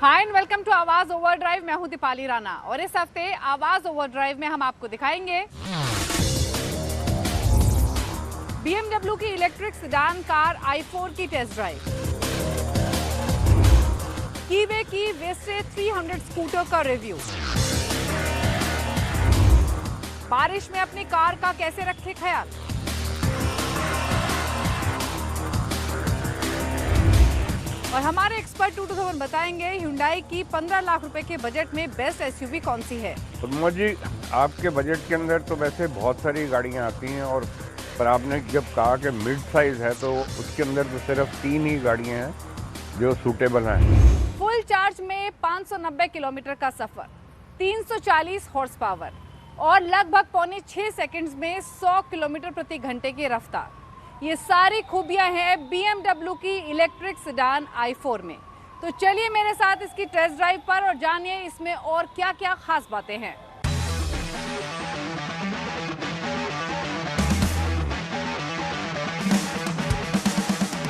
Hi and welcome to आवाज overdrive. मैं हूं दीपाली राणा और इस हफ्ते आवाज ओवरड्राइव में हम आपको दिखाएंगे BMW की इलेक्ट्रिक सेडान कार i4 की टेस्ट ड्राइव, कीवे की वेस्टे 300 स्कूटर का रिव्यू, बारिश में अपनी कार का कैसे रखे ख्याल, और हमारे एक्सपर्ट 227 बताएंगे Hyundai की 15 लाख रुपए के बजट में बेस्ट SUV कौन सी है। प्रमोद जी, आपके बजट के अंदर तो वैसे बहुत सारी गाड़ियां आती हैं, और पर आपने जब कहा कि मिड साइज है तो उसके अंदर तो सिर्फ 3 ही गाड़ियां हैं जो सूटेबल हैं। फुल चार्ज में 590 किलोमीटर का सफर, 340 हॉर्स पावर और लगभग पौने 6 सेकंड्स में 100 किलोमीटर प्रति घंटे की रफ्तार, ये सारी खूबियां हैं BMW की इलेक्ट्रिक सेडान i4 में। तो चलिए मेरे साथ इसकी टेस्ट ड्राइव पर और जानिए इसमें और क्या क्या खास बातें हैं।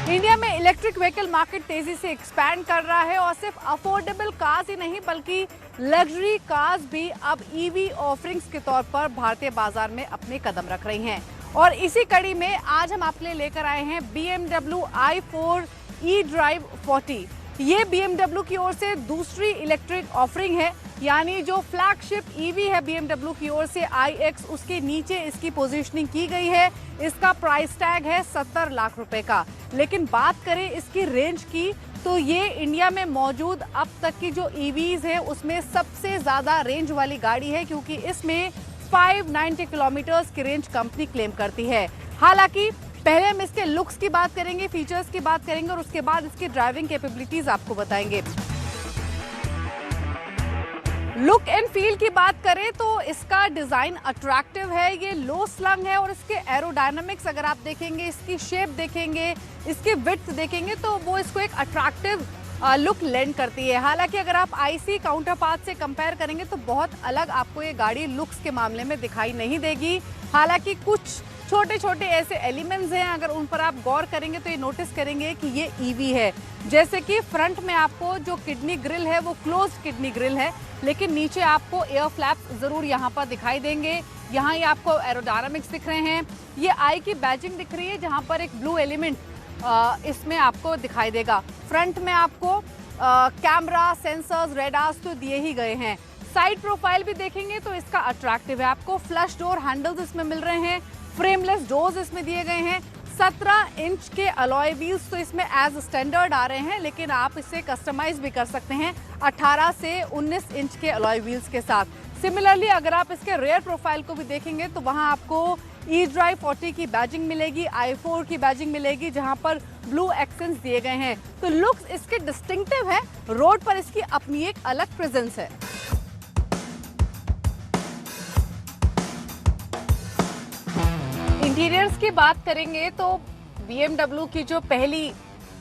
इंडिया में इलेक्ट्रिक व्हीकल मार्केट तेजी से एक्सपैंड कर रहा है और सिर्फ अफोर्डेबल कार्स ही नहीं बल्कि लग्जरी कार्स भी अब EV ऑफरिंग्स के तौर पर भारतीय बाजार में अपने कदम रख रही हैं। और इसी कड़ी में आज हम आपके लिए लेकर आए हैं BMW i4 eDrive 40। ये BMW की ओर से दूसरी इलेक्ट्रिक ऑफरिंग है, यानी जो फ्लैगशिप EV है BMW की ओर से iX, उसके नीचे इसकी पोजीशनिंग की गई है। इसका प्राइस टैग है 70 लाख रुपए का। लेकिन बात करें इसकी रेंज की तो ये इंडिया में मौजूद अब तक की जो EVs है उसमें सबसे ज्यादा रेंज वाली गाड़ी है, क्योंकि इसमें 590 किलोमीटर्स की रेंज कंपनी क्लेम करती है। हालांकि पहले हम इसके लुक्स की बात करेंगे, फीचर्स की बात करेंगे और उसके बाद इसकी ड्राइविंग कैपेबिलिटीज आपको बताएंगे। लुक एंड फील की बात करें तो इसका डिजाइन अट्रैक्टिव है, ये लो स्लंग है और इसके एरोडायनामिक्स अगर आप देखेंगे, इसकी शेप देखेंगे, इसकी विड्थ देखेंगे तो वो इसको एक अट्रैक्टिव लुक लेंड करती है। हालांकि अगर आप IC काउंटर पार्ट से कंपेयर करेंगे तो बहुत अलग आपको ये गाड़ी लुक्स के मामले में दिखाई नहीं देगी। हालांकि कुछ छोटे छोटे ऐसे एलिमेंट्स हैं, अगर उन पर आप गौर करेंगे तो ये नोटिस करेंगे कि ये EV है। जैसे कि फ्रंट में आपको जो किडनी ग्रिल है वो क्लोज्ड किडनी ग्रिल है, लेकिन नीचे आपको एयर फ्लैप्स जरूर यहाँ पर दिखाई देंगे। यहाँ ये आपको एरोडायनामिक्स दिख रहे हैं, ये आई की बैजिंग दिख रही है जहाँ पर एक ब्लू एलिमेंट इसमें आपको दिखाई देगा। फ्रंट में आपको कैमरा, सेंसर्स, रेडार्स तो दिए ही गए हैं। साइड प्रोफाइल भी देखेंगे तो इसका अट्रैक्टिव है, आपको फ्लश डोर हैंडल्स इसमें मिल रहे हैं, फ्रेमलेस डोर्स इसमें दिए गए हैं। 17 इंच के अलॉय व्हील्स तो इसमें एज स्टैंडर्ड आ रहे हैं, लेकिन आप इसे कस्टमाइज भी कर सकते हैं 18 से 19 इंच के अलॉय व्हील्स के साथ। सिमिलरली अगर आप इसके रेयर प्रोफाइल को भी देखेंगे तो वहां आपको eDrive 40 की बैजिंग मिलेगी, i4 की बैजिंग मिलेगी, जहां पर ब्लू एक्सेंट्स दिए गए हैं। तो लुक्स इसके डिस्टिंक्टिव है, रोड पर इसकी अपनी एक अलग प्रेजेंस है। इंटीरियर्स की बात करेंगे तो BMW की जो पहली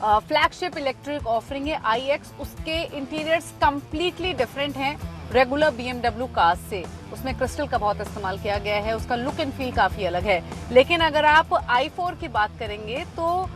फ्लैगशिप इलेक्ट्रिक ऑफरिंग है iX, उसके इंटीरियर्स कंप्लीटली डिफरेंट हैं रेगुलर BMW कार्स से। उसमें क्रिस्टल का बहुत इस्तेमाल किया गया है, उसका लुक एंड फील काफी अलग है। लेकिन अगर आप i4 की बात करेंगे तो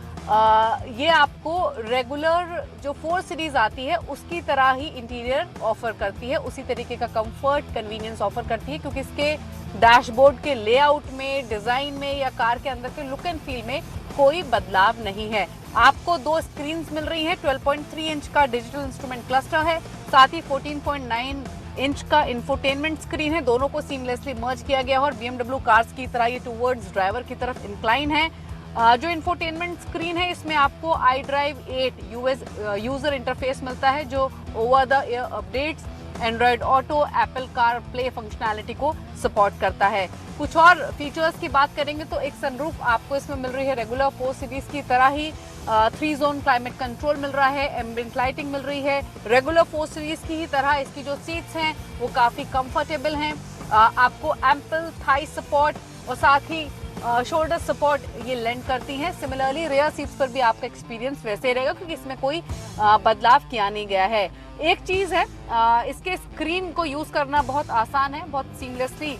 ये आपको रेगुलर जो 4 सीरीज आती है उसकी तरह ही इंटीरियर ऑफर करती है, उसी तरीके का कंफर्ट, कन्वीनियंस ऑफर करती है, क्योंकि इसके डैशबोर्ड के लेआउट में, डिजाइन में या कार के अंदर के लुक एंड फील में कोई बदलाव नहीं है। आपको 2 स्क्रीन्स मिल रही है, 12.3 इंच का डिजिटल इंस्ट्रूमेंट क्लस्टर है, साथ ही 14.9 इंच का इंफोटेनमेंट स्क्रीन है। दोनों को सीमलेसली मर्ज किया गया है और BMW कार्स की तरह ये टुवर्ड्स ड्राइवर की तरफ इंक्लाइन है। जो इंफोटेनमेंट स्क्रीन है इसमें आपको iDrive 8 यूजर इंटरफेस मिलता है, जो over the air updates, Android auto, Apple car play functionality को सपोर्ट करता है। कुछ और फीचर्स की बात करेंगे तो एक सनरूफ आपको इसमें मिल रही है, रेगुलर 4 सीरीज की तरह ही 3 जोन क्लाइमेट कंट्रोल मिल रहा है, एम्बिएंट लाइटिंग मिल रही है। रेगुलर 4 सीरीज की ही तरह इसकी जो सीट्स हैं वो काफी कंफर्टेबल हैं। आपको एम्पल थाई सपोर्ट और साथ ही शोल्डर सपोर्ट ये लेंड करती हैं। सिमिलरली रेयर सीट्स पर भी आपका एक्सपीरियंस वैसे ही रहेगा, क्योंकि इसमें कोई बदलाव किया नहीं गया है। एक चीज है, इसके स्क्रीन को यूज करना बहुत आसान है, बहुत सीमलेसली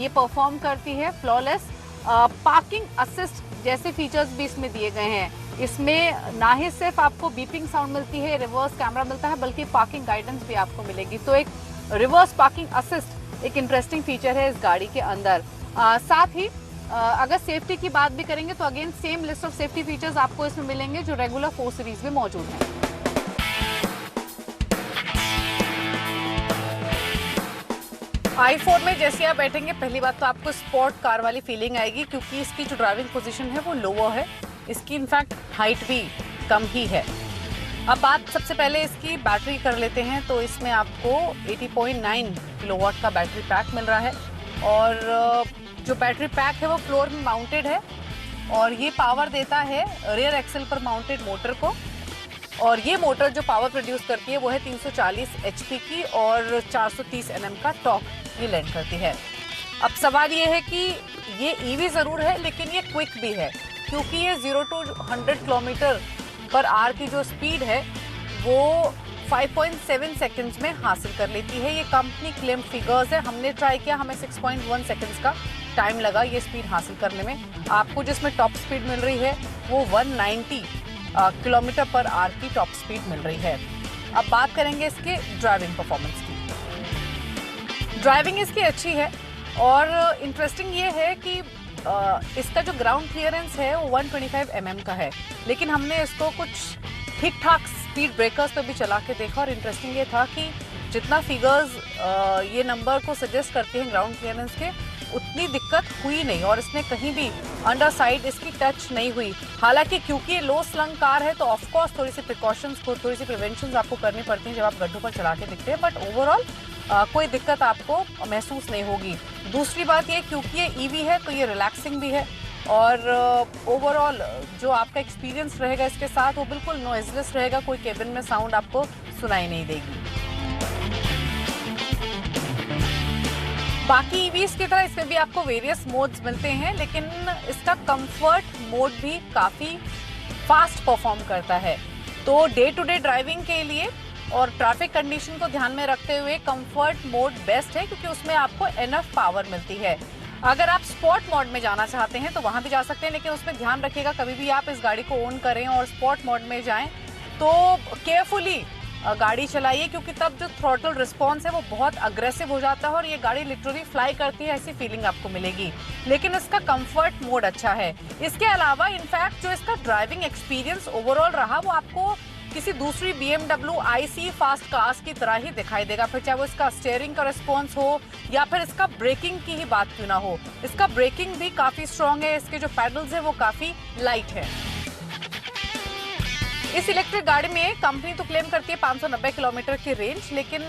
ये परफॉर्म करती है, फ्लॉलेस। पार्किंग असिस्ट जैसे फीचर्स भी इसमें दिए गए हैं। इसमें ना ही सिर्फ आपको बीपिंग साउंड मिलती है, रिवर्स कैमरा मिलता है, बल्कि पार्किंग गाइडेंस भी आपको मिलेगी। तो एक रिवर्स पार्किंग असिस्ट एक इंटरेस्टिंग फीचर है इस गाड़ी के अंदर। साथ ही अगर सेफ्टी की बात भी करेंगे तो again same list of safety features आपको इसमें मिलेंगे जो रेगुलर 4 सीरीज में मौजूद हैं। i4 में जैसे आप बैठेंगे, पहली बात तो आपको स्पोर्ट कार वाली फीलिंग आएगी, क्योंकि इसकी जो ड्राइविंग पोजीशन है वो लोअर है, इसकी इनफैक्ट हाइट भी कम ही है। अब बात सबसे पहले इसकी बैटरी कर लेते हैं, तो इसमें आपको 80.9 किलोवाट का बैटरी पैक मिल रहा है, और जो बैटरी पैक है वो फ्लोर में माउंटेड है, और ये पावर देता है रियर एक्सल पर माउंटेड मोटर को, और ये मोटर जो पावर प्रोड्यूस करती है वो है 340 HP की और 430 Nm का टॉर्क ये लैंड करती है। अब सवाल ये है कि ये EV जरूर है, लेकिन ये क्विक भी है, क्योंकि ये 0 to 100 किलोमीटर पर आवर की जो स्पीड है वो 5.7 सेकंड्स में हासिल कर लेती है। ये कंपनी क्लेम फिगर्स है, हमने ट्राई किया, हमें 6.1 सेकंड्स का टाइम लगा ये स्पीड हासिल करने में। आपको जिसमें टॉप स्पीड मिल रही है वो 190 किलोमीटर पर आवर की टॉप स्पीड मिल रही है। अब बात करेंगे इसके ड्राइविंग परफॉर्मेंस की। ड्राइविंग इसकी अच्छी है, और इंटरेस्टिंग ये है कि इसका जो ग्राउंड क्लियरेंस है वो 125 mm का है, लेकिन हमने इसको कुछ ठीक ठाक स्पीड ब्रेकर्स पर भी चला के देखा, और इंटरेस्टिंग ये था कि जितना फिगर्स ये नंबर को सजेस्ट करते हैं ग्राउंड क्लियरेंस के, उतनी दिक्कत हुई नहीं, और इसने कहीं भी अंडर साइड इसकी टच नहीं हुई। हालांकि क्योंकि ये लो स्लंग कार है तो ऑफकोर्स थोड़ी सी प्रिकॉशंस को, थोड़ी सी प्रिवेंशंस आपको करनी पड़ती हैं जब आप गड्ढों पर चला के दिखते हैं, बट ओवरऑल कोई दिक्कत आपको महसूस नहीं होगी। दूसरी बात ये, क्योंकि ये EV है तो ये रिलैक्सिंग भी है, और ओवरऑल जो आपका एक्सपीरियंस रहेगा इसके साथ वो बिल्कुल नॉइजलेस रहेगा, कोई केबिन में साउंड आपको सुनाई नहीं देगी। बाकी EVs की तरह इसमें भी आपको वेरियस मोड्स मिलते हैं, लेकिन इसका कंफर्ट मोड भी काफ़ी फास्ट परफॉर्म करता है। तो डे टू डे ड्राइविंग के लिए और ट्रैफिक कंडीशन को ध्यान में रखते हुए कंफर्ट मोड बेस्ट है, क्योंकि उसमें आपको एनफ पावर मिलती है। अगर आप स्पोर्ट मोड में जाना चाहते हैं तो वहां भी जा सकते हैं, लेकिन उसमें ध्यान रखिएगा कभी भी आप इस गाड़ी को ओन करें और स्पोर्ट मोड में जाएं तो केयरफुली गाड़ी चलाइए, क्योंकि तब जो थ्रॉटल रिस्पॉन्स है वो बहुत अग्रेसिव हो जाता है और ये गाड़ी लिटरली फ्लाई करती है, ऐसी फीलिंग आपको मिलेगी। लेकिन इसका कंफर्ट मोड अच्छा है। इसके अलावा इनफैक्ट जो इसका ड्राइविंग एक्सपीरियंस ओवरऑल रहा वो आपको किसी दूसरी BMW IC फास्ट कार्स की तरह ही दिखाई देगा, फिर चाहे वो इसका स्टीयरिंग का रिस्पॉन्स हो या फिर इसका ब्रेकिंग की ही बात क्यों ना हो। इसका ब्रेकिंग भी काफी स्ट्रॉन्ग है, इसके जो पैडल्स है वो काफी लाइट है। इस इलेक्ट्रिक गाड़ी में कंपनी तो क्लेम करती है 590 किलोमीटर की रेंज, लेकिन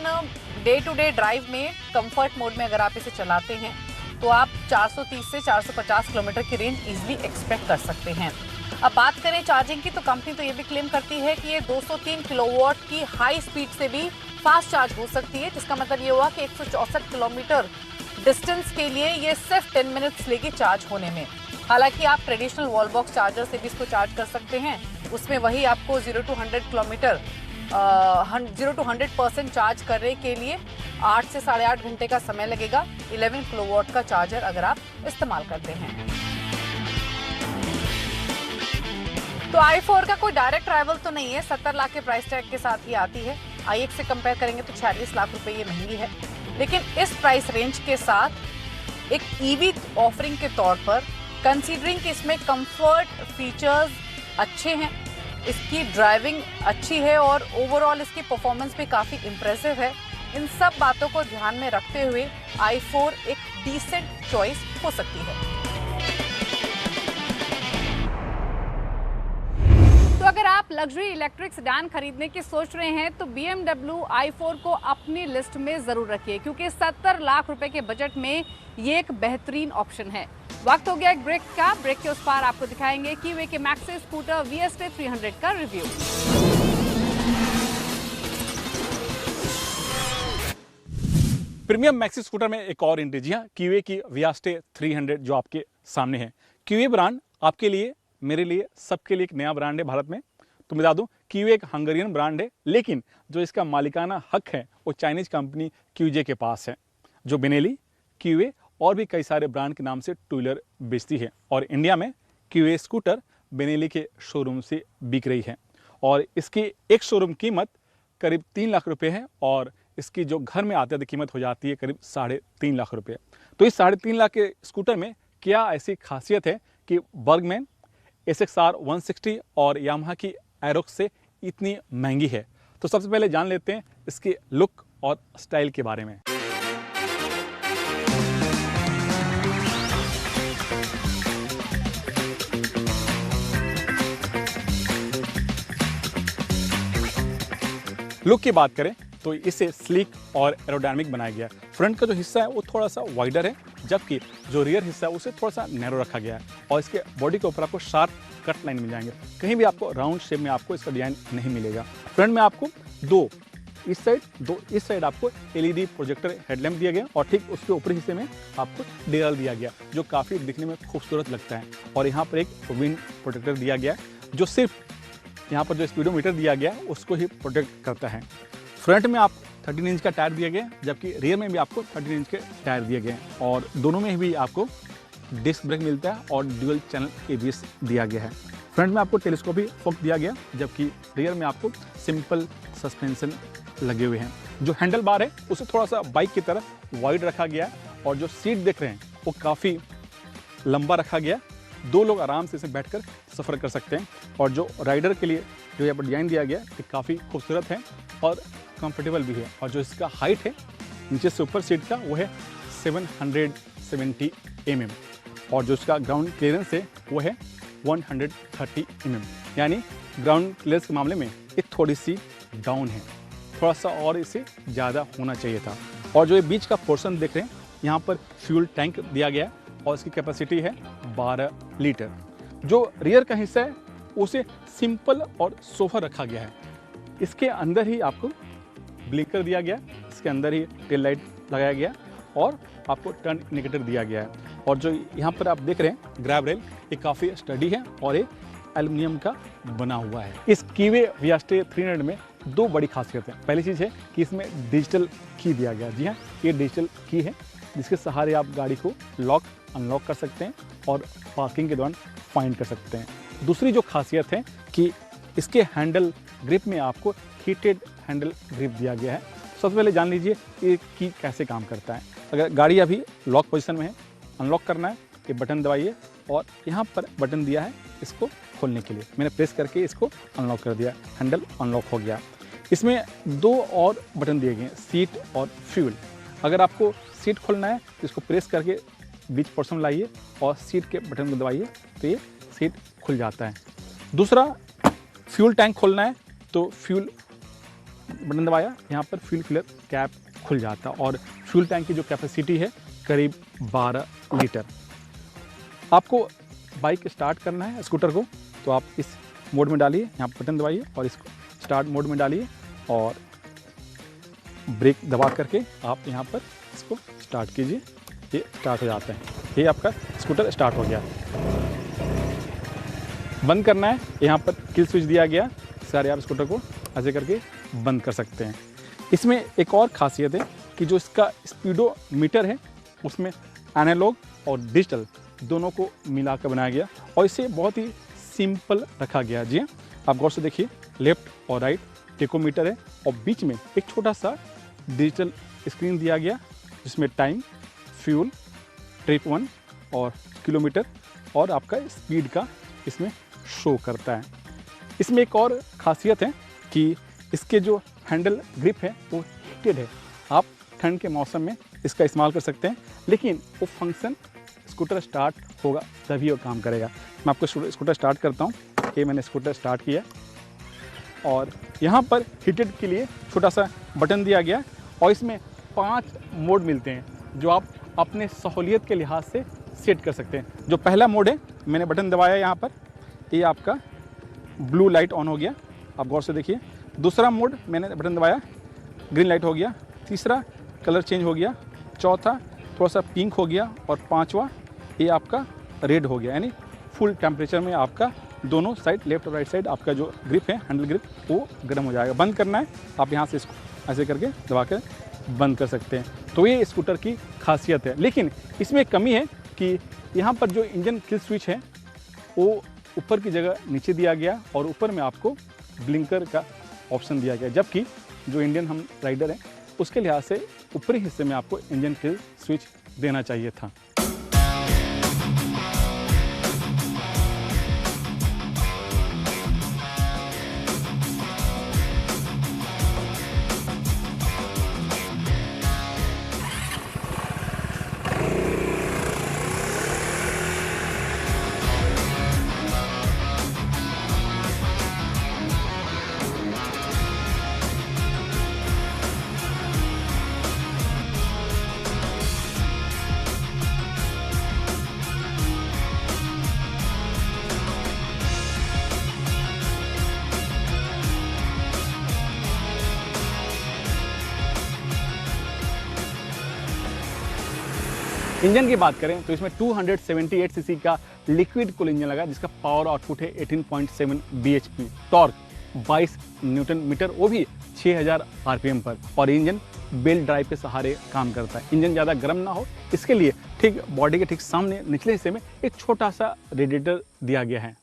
डे टू डे ड्राइव में कंफर्ट मोड में अगर आप इसे चलाते हैं तो आप 430 से 450 किलोमीटर की रेंज इजीली एक्सपेक्ट कर सकते हैं। अब बात करें चार्जिंग की, तो कंपनी तो ये भी क्लेम करती है कि ये 203 किलोवाट की हाई स्पीड से भी फास्ट चार्ज हो सकती है, जिसका मतलब ये हुआ कि 164 किलोमीटर डिस्टेंस के लिए ये सिर्फ 10 मिनट्स लेगी चार्ज होने में। हालांकि आप ट्रेडिशनल वॉल बॉक्स चार्जर से भी इसको चार्ज कर सकते हैं, उसमें वही आपको 0 to 100 किलोमीटर 0 to 100% चार्ज करने के लिए 8 से 8.5 घंटे का समय लगेगा 11 किलोवाट का चार्जर अगर आप इस्तेमाल करते हैं। तो i4 का कोई डायरेक्ट राइवल तो नहीं है, 70 लाख के प्राइस टैग के साथ ही आती है। iX से कंपेयर करेंगे तो 46 लाख रुपए ये महंगी है, लेकिन इस प्राइस रेंज के साथ एक EV ऑफरिंग के तौर पर कंसीडरिंग कि इसमें कंफर्ट फीचर्स अच्छे हैं, इसकी ड्राइविंग अच्छी है और ओवरऑल इसकी परफॉर्मेंस भी काफ़ी इम्प्रेसिव है, इन सब बातों को ध्यान में रखते हुए i4 एक डिसेंट चॉइस हो सकती है। तो अगर आप लग्जरी इलेक्ट्रिक सेडान खरीदने की सोच रहे हैं तो BMW i4 को अपनी लिस्ट में जरूर रखिए, क्योंकि 70 लाख रुपए के बजट में ये एक बेहतरीन ऑप्शन है। वक्त हो गया एक ब्रेक का। ब्रेक के उस पार आपको दिखाएंगे कीवे के मैक्सी स्कूटर VST 300 का रिव्यू। प्रीमियम मैक्सी स्कूटर में एक और एंट्री, जी हाँ, कीवे की VST 300 जो आपके सामने है। कीवे ब्रांड आपके लिए, मेरे लिए, सबके लिए एक नया ब्रांड है भारत में। तो मैं बता दूं, कीवे एक हंगेरियन ब्रांड है, लेकिन जो इसका मालिकाना हक है वो चाइनीज कंपनी QJ के पास है, जो बेनेली, कीवे और भी कई सारे ब्रांड के नाम से टू व्हीलर बेचती है। और इंडिया में कीवे स्कूटर बेनेली के शोरूम से बिक रही है और इसकी एक शोरूम कीमत करीब 3 लाख रुपए है और इसकी जो घर में आते कीमत हो जाती है करीब 3.5 लाख रुपए। तो इस 3.5 लाख के स्कूटर में क्या ऐसी खासियत है कि बर्गमैन SXR 160 और यामाहा की एरोक्स से इतनी महंगी है? तो सबसे पहले जान लेते हैं इसके लुक और स्टाइल के बारे में। लुक की बात करें तो इसे स्लीक और एरोडायनामिक बनाया गया है। फ्रंट का जो हिस्सा है वो थोड़ा सा वाइडर है, जबकि जो रियर हिस्सा है उसे थोड़ा सा नैरो रखा गया है और इसके बॉडी के ऊपर आपको शार्प कट लाइन मिल जाएंगे। कहीं भी आपको राउंड शेप में आपको इसका डिजाइन नहीं मिलेगा। फ्रंट में आपको 2 इस साइड 2 इस साइड आपको LED प्रोजेक्टर हेडलैम्प दिया गया और ठीक उसके ऊपरी हिस्से में आपको DRL दिया गया जो काफ़ी दिखने में खूबसूरत लगता है। और यहाँ पर एक विंड प्रोटेक्टर दिया गया है जो सिर्फ यहाँ पर जो स्पीडोमीटर दिया गया है उसको ही प्रोटेक्ट करता है। फ्रंट में आप 13 इंच का टायर दिया गया है, जबकि रियर में भी आपको 13 इंच के टायर दिए गए हैं और दोनों में भी आपको डिस्क ब्रेक मिलता है और ड्यूअल चैनल ABS दिया गया है। फ्रंट में आपको टेलीस्कोपिक फोक दिया गया, जबकि रियर में आपको सिंपल सस्पेंशन लगे हुए हैं। जो हैंडल बार है उसे थोड़ा सा बाइक की तरह वाइड रखा गया है और जो सीट देख रहे हैं वो काफ़ी लंबा रखा गया। 2 लोग आराम से इसे बैठकर सफ़र कर सकते हैं और जो राइडर के लिए जो यहाँ पर डिज़ाइन दिया गया है काफ़ी खूबसूरत है और कंफर्टेबल भी है। और जो इसका हाइट है नीचे से ऊपर सीट का वो है 770 mm और जो इसका ग्राउंड क्लियरेंस है वो है 130 mm, यानी ग्राउंड क्लियरेंस के मामले में ये थोड़ी सी डाउन है, थोड़ा सा और इसे ज़्यादा होना चाहिए था। और जो ये बीच का पोर्शन देख रहे हैं यहाँ पर फ्यूल टैंक दिया गया है और इसकी कैपेसिटी है 12 लीटर। जो रियर का हिस्सा है उसे सिंपल और सोफा रखा गया है। इसके अंदर ही आपको ब्लिंकर दिया गया, इसके अंदर ही टेल लाइट लगाया गया और आपको टर्न इंडिकेटर दिया गया है। और जो यहाँ पर आप देख रहे हैं ग्रैब रेल ये काफ़ी स्टडी है और ये एल्युमिनियम का बना हुआ है। इस कीवे वियास्टे 300 में 2 बड़ी खासियत है। पहली चीज़ है कि इसमें डिजिटल की दिया गया। जी हाँ, ये डिजिटल की है जिसके सहारे आप गाड़ी को लॉक अनलॉक कर सकते हैं और पार्किंग के दौरान फाइंड कर सकते हैं। दूसरी जो खासियत है कि इसके हैंडल ग्रिप में आपको हीटेड हैंडल ग्रिप दिया गया है। सबसे पहले जान लीजिए ये की कैसे काम करता है। अगर गाड़ी अभी लॉक पोजीशन में है, अनलॉक करना है, ये बटन दबाइए और यहाँ पर बटन दिया है इसको खोलने के लिए। मैंने प्रेस करके इसको अनलॉक कर दिया, हैंडल अनलॉक हो गया। इसमें 2 और बटन दिए गए हैं, सीट और फ्यूल। अगर आपको सीट खोलना है तो इसको प्रेस करके बीच पोर्शन में लाइए और सीट के बटन को दबाइए तो ये सीट खुल जाता है। दूसरा, फ्यूल टैंक खोलना है तो फ्यूल बटन दबाया, यहाँ पर फ्यूल फिलर कैप खुल जाता है और फ्यूल टैंक की जो कैपेसिटी है करीब 12 लीटर। आपको बाइक स्टार्ट करना है स्कूटर को तो आप इस मोड में डालिए, यहाँ बटन दबाइए और इसको स्टार्ट मोड में डालिए और ब्रेक दबा करके आप यहाँ पर इसको स्टार्ट कीजिए, ये स्टार्ट हो जाता है। ये आपका स्कूटर स्टार्ट हो गया। बंद करना है, यहाँ पर किल स्विच दिया गया, सारे आप स्कूटर को ऐसे करके बंद कर सकते हैं। इसमें एक और खासियत है कि जो इसका स्पीडोमीटर है उसमें एनालॉग और डिजिटल दोनों को मिलाकर बनाया गया और इसे बहुत ही सिंपल रखा गया। जी हाँ, आप गौर से देखिए, लेफ्ट और राइट टेकोमीटर है और बीच में एक छोटा सा डिजिटल स्क्रीन दिया गया जिसमें टाइम, फ्यूल, ट्रिप 1 और किलोमीटर और आपका स्पीड का इसमें शो करता है। इसमें एक और खासियत है कि इसके जो हैंडल ग्रिप है वो हीटेड है। आप ठंड के मौसम में इसका इस्तेमाल कर सकते हैं, लेकिन वो फंक्शन स्कूटर स्टार्ट होगा तभी वो काम करेगा। मैं आपको स्कूटर स्टार्ट करता हूँ। ये मैंने स्कूटर स्टार्ट किया और यहाँ पर हीटेड के लिए छोटा सा बटन दिया गया और इसमें 5 मोड मिलते हैं जो आप अपने सहूलियत के लिहाज से सेट कर सकते हैं। जो पहला मोड है, मैंने बटन दबाया यहाँ पर, ये आपका ब्लू लाइट ऑन हो गया, आप गौर से देखिए। दूसरा मोड मैंने बटन दबाया, ग्रीन लाइट हो गया। तीसरा, कलर चेंज हो गया। चौथा, थोड़ा सा पिंक हो गया और 5वां ये आपका रेड हो गया, यानी फुल टेम्परेचर में आपका दोनों साइड, लेफ्ट और राइट साइड, आपका जो ग्रिप है, हैंडल ग्रिप, वो गर्म हो जाएगा। बंद करना है, आप यहाँ से इसको ऐसे करके दबा कर बंद कर सकते हैं। तो ये स्कूटर की खासियत है। लेकिन इसमें एक कमी है कि यहाँ पर जो इंजन किल स्विच है वो ऊपर की जगह नीचे दिया गया और ऊपर में आपको ब्लिंकर का ऑप्शन दिया गया, जबकि जो इंडियन हम राइडर हैं उसके लिहाज से ऊपरी हिस्से में आपको इंजन किल स्विच देना चाहिए था। इंजन की बात करें तो इसमें 278 सीसी का लिक्विड कूल इंजन लगा, जिसका पावर आउटपुट है 18.7 bhp, टॉर्क 22 न्यूटन मीटर, वो भी 6000 आरपीएम पर, और इंजन बेल्ट ड्राइव के सहारे काम करता है। इंजन ज़्यादा गर्म ना हो इसके लिए ठीक बॉडी के ठीक सामने निचले हिस्से में एक छोटा सा रेडिएटर दिया गया है।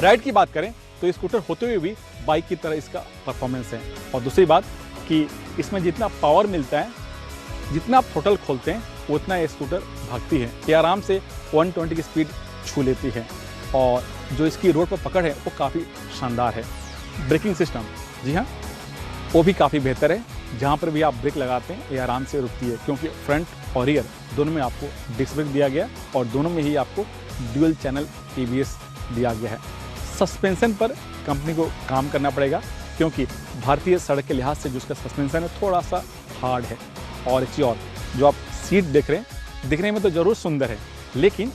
राइड की बात करें तो स्कूटर होते हुए भी बाइक की तरह इसका परफॉर्मेंस है, और दूसरी बात कि इसमें जितना पावर मिलता है, जितना आप थ्रोटल खोलते हैं उतना ये स्कूटर भागती है। ये आराम से 120 की स्पीड छू लेती है, और जो इसकी रोड पर पकड़ है वो काफ़ी शानदार है। ब्रेकिंग सिस्टम, जी हाँ, वो भी काफ़ी बेहतर है। जहाँ पर भी आप ब्रेक लगाते हैं ये आराम से रुकती है, क्योंकि फ्रंट और रियर दोनों में आपको डिस्क ब्रेक दिया गया, और दोनों में ही आपको ड्यूल चैनल ABS दिया गया है। सस्पेंशन पर कंपनी को काम करना पड़ेगा, क्योंकि भारतीय सड़क के लिहाज से जो उसका सस्पेंशन है थोड़ा सा हार्ड है। और एक चीज़ और, जो आप सीट देख रहे हैं, दिखने में तो ज़रूर सुंदर है, लेकिन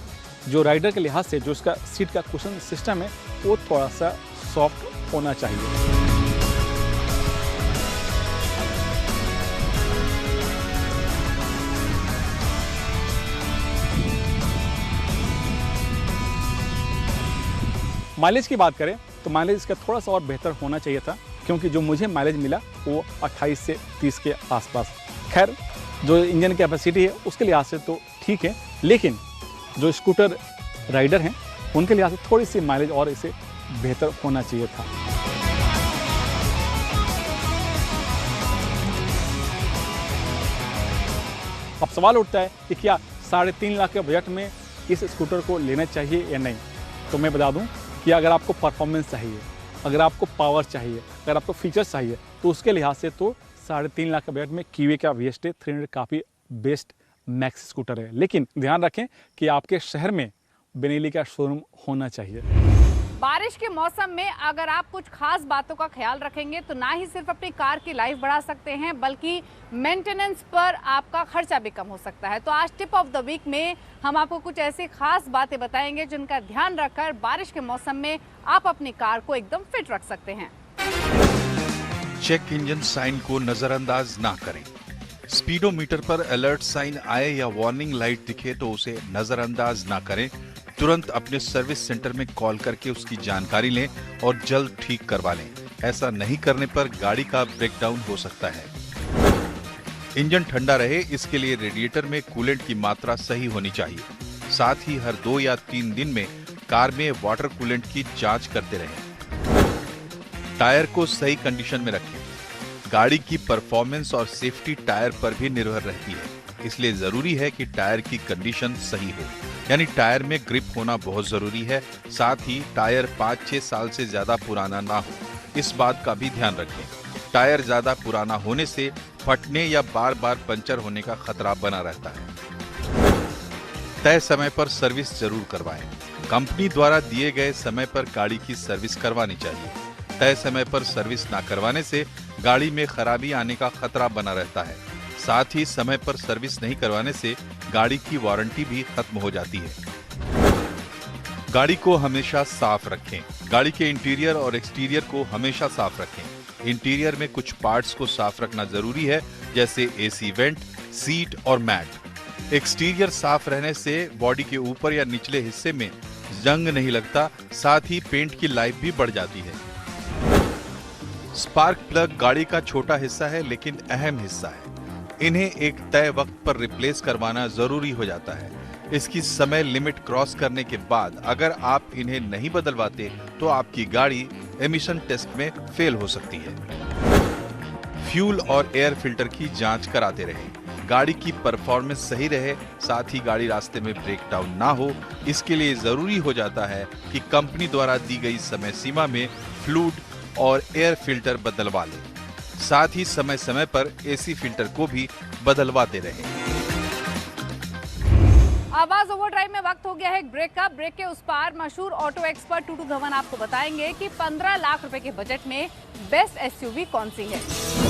जो राइडर के लिहाज से जो उसका सीट का कुशन सिस्टम है वो थोड़ा सा सॉफ्ट होना चाहिए। माइलेज की बात करें तो माइलेज इसका थोड़ा सा और बेहतर होना चाहिए था, क्योंकि जो मुझे माइलेज मिला वो 28 से 30 के आसपास। खैर, जो इंजन कैपेसिटी है उसके लिहाज से तो ठीक है, लेकिन जो स्कूटर राइडर हैं उनके लिहाज से थोड़ी सी माइलेज और इसे बेहतर होना चाहिए था। अब सवाल उठता है कि क्या 3.5 लाख के बजट में इस स्कूटर को लेना चाहिए या नहीं। तो मैं बता दूं कि अगर आपको परफॉर्मेंस चाहिए, अगर आपको पावर चाहिए, अगर आपको फीचर्स चाहिए, तो उसके लिहाज से तो 3.5 लाख के बजट में QA का VST 300 काफ़ी बेस्ट मैक्स स्कूटर है। लेकिन ध्यान रखें कि आपके शहर में बेनेली का शोरूम होना चाहिए। बारिश के मौसम में अगर आप कुछ खास बातों का ख्याल रखेंगे तो ना ही सिर्फ अपनी कार की लाइफ बढ़ा सकते हैं, बल्कि मेंटेनेंस पर आपका खर्चा भी कम हो सकता है। तो आज टिप ऑफ द वीक में हम आपको कुछ ऐसी खास बातें बताएंगे जिनका ध्यान रखकर बारिश के मौसम में आप अपनी कार को एकदम फिट रख सकते हैं। चेक इंजन साइन को नजरअंदाज ना करें। स्पीडोमीटर पर अलर्ट साइन आए या वार्निंग लाइट दिखे तो उसे नजरअंदाज ना करें। तुरंत अपने सर्विस सेंटर में कॉल करके उसकी जानकारी लें और जल्द ठीक करवा लें। ऐसा नहीं करने पर गाड़ी का ब्रेकडाउन हो सकता है। इंजन ठंडा रहे इसके लिए रेडिएटर में कूलेंट की मात्रा सही होनी चाहिए। साथ ही हर 2 या 3 दिन में कार में वाटर कूलेंट की जांच करते रहें। टायर को सही कंडीशन में रखें। गाड़ी की परफॉर्मेंस और सेफ्टी टायर पर भी निर्भर रहती है, इसलिए जरूरी है कि टायर की कंडीशन सही हो, यानी टायर में ग्रिप होना बहुत जरूरी है। साथ ही टायर 5-6 साल से ज्यादा पुराना ना हो, इस बात का भी ध्यान रखें। टायर ज्यादा पुराना होने से फटने या बार बार पंचर होने का खतरा बना रहता है। तय समय पर सर्विस जरूर करवाएं। कंपनी द्वारा दिए गए समय पर गाड़ी की सर्विस करवानी चाहिए। तय समय पर सर्विस ना करवाने से गाड़ी में खराबी आने का खतरा बना रहता है। साथ ही समय पर सर्विस नहीं करवाने से गाड़ी की वारंटी भी खत्म हो जाती है। गाड़ी को हमेशा साफ रखें। गाड़ी के इंटीरियर और एक्सटीरियर को हमेशा साफ रखें। इंटीरियर में कुछ पार्ट्स को साफ रखना जरूरी है, जैसे एसी वेंट, सीट और मैट। एक्सटीरियर साफ रहने से बॉडी के ऊपर या निचले हिस्से में जंग नहीं लगता, साथ ही पेंट की लाइफ भी बढ़ जाती है। स्पार्क प्लग गाड़ी का छोटा हिस्सा है लेकिन अहम हिस्सा है। इन्हें एक तय वक्त पर रिप्लेस करवाना जरूरी हो जाता है। इसकी समय लिमिट क्रॉस करने के बाद अगर आप इन्हें नहीं बदलवाते तो आपकी गाड़ी एमिशन टेस्ट में फेल हो सकती है। फ्यूल और एयर फिल्टर की जांच कराते रहें। गाड़ी की परफॉर्मेंस सही रहे, साथ ही गाड़ी रास्ते में ब्रेक डाउन ना हो, इसके लिए जरूरी हो जाता है कि कंपनी द्वारा दी गई समय सीमा में फ्लूइड और एयर फिल्टर बदलवा लें। साथ ही समय समय पर एसी फिल्टर को भी बदलवाते रहें। आवाज ओवरड्राइव में वक्त हो गया है ब्रेक का। ब्रेक के उस पार मशहूर ऑटो एक्सपर्ट टूटू धवन आपको बताएंगे कि 15 लाख रुपए के बजट में बेस्ट एसयूवी कौन सी है।